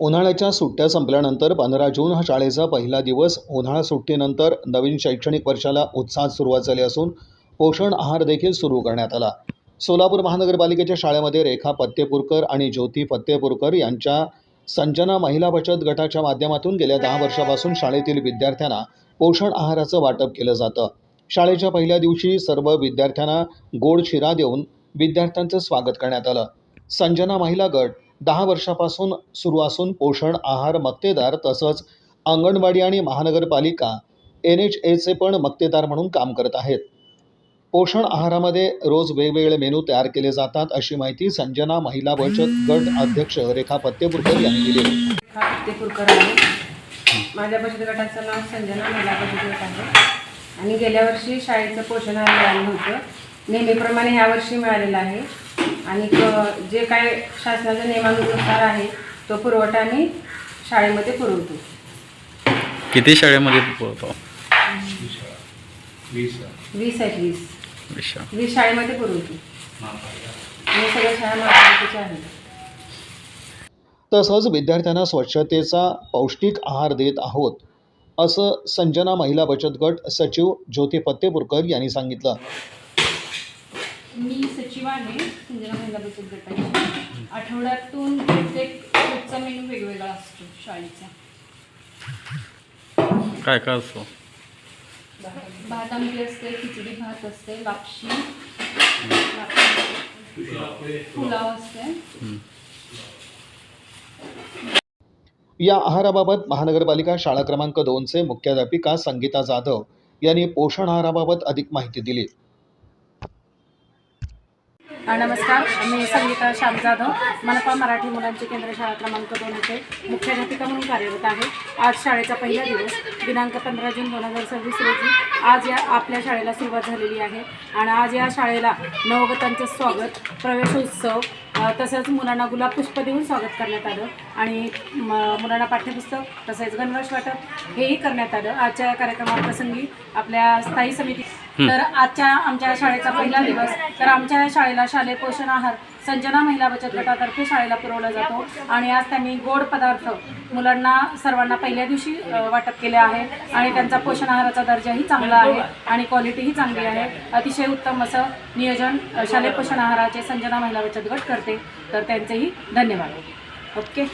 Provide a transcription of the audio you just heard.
उन्हाळ्याच्या सुट्ट्या संपल्यानंतर 15 जून हा शाळेचा पहिला दिवस. उन्हाळा सुट्टीनंतर नवीन शैक्षणिक वर्षाला उत्साहात सुरुवात झाली असून पोषण आहार देखील सुरू करण्यात आला. सोलापूर महानगरपालिकेच्या शाळेमध्ये रेखा फत्तेपूरकर आणि ज्योती फत्तेपूरकर यांच्या संजना महिला बचत गटाच्या माध्यमातून गेल्या 10 वर्षापासून शाळेतील विद्यार्थ्यांना पोषण आहाराचं वाटप केलं जातं. शाळेच्या पहिल्या दिवशी सर्व विद्यार्थ्यांना गोड शिरा देऊन विद्यार्थ्यांचं स्वागत करण्यात आलं. संजना महिला गट 10 वर्षापासून सुरू असून पोषण आहार मक्तेदार तसंच अंगणवाडी आणि महानगरपालिका NHAचे पण मक्तेदार म्हणून काम करत आहेत. पोषण आहारामध्ये रोज वेगवेगळे मेनू तयार केले जातात, अशी माहिती संजना महिला बचत गट अध्यक्ष रेखा फत्तेपूरकर यांनी दिली. रेखा फत्तेपूरकर आहे. माझ्या बचत गटाचं नाव संजना महिला बचत गट आहे आणि गेल्या वर्षी शाळेचं पोषण आहार मिळालं होतं. नेहमीप्रमाणे ह्या वर्षी मिळालेलं आहे आणि जे काय शासनाच्या नियमानुसार आहे तो पुरवठा आम्ही शाळेमध्ये पुरवतो. किती शाळेमध्ये पुरवतो? 20 शाळेमध्ये पुरवतो आणि सगळ्या शाळा महापालिकेच्या आहेत. तसंच विद्यार्थ्यांना स्वच्छतेचा पौष्टिक आहार देत आहोत, असं संजना महिला बचत गट सचिव ज्योती फत्तेपूरकर यांनी सांगितलं. मी सचिव आहे संजना महिला बचत गटाची. आठवड्यातून प्रत्येक रोजचा मेनू वेगवेगळा असतो शाळेचा. काय काय असतो? भात आमटी असते, खिचडी भात असते, लापशी, पुलाव असते. या आहाराबाबत महानगरपालिका शाळा क्रमांक 2चे मुख्याध्यापिका संगीता जाधव यांनी पोषण आहाराबाबत अधिक माहिती दिली. नमस्कार, मी संगीता श्याम जाधव, मनपा मराठी मुलांची केंद्र शाळा क्रमांक 2 येथे मुख्याध्यापिका म्हणून कार्यरत आहे. आज शाळेचा पहिला दिवस दिनांक 15 जून 2026 रोजी आज या आपल्या शाळेला सुरुवात झालेली आहे आणि आज या शाळेला नवगतांचं स्वागत, प्रवेशोत्सव तसंच मुलांना गुलाब पुष्प देऊन स्वागत करण्यात आलं आणि मुलांना पाठ्यपुस्तक तसेच गणवेश वाटप हेही करण्यात आलं. आजच्या या कार्यक्रमाप्रसंगी आपल्या स्थायी समिती तर आजच्या आमच्या शाळेचा पहिला दिवस तर आमच्या शाळेला शालेय पोषण आहार संजना महिला बचत गटातर्फे शाळेला पुरवला जातो आणि आज त्यांनी गोड पदार्थ मुलांना सर्वांना पहिल्या दिवशी वाटप केले आहे आणि त्यांचा पोषण आहाराचा दर्जाही चांगला आहे आणि क्वालिटीही चांगली आहे. अतिशय उत्तम असं नियोजन शालेय पोषण आहाराचे संजना महिला बचत गट करते, तर त्यांचेही धन्यवाद. ओके.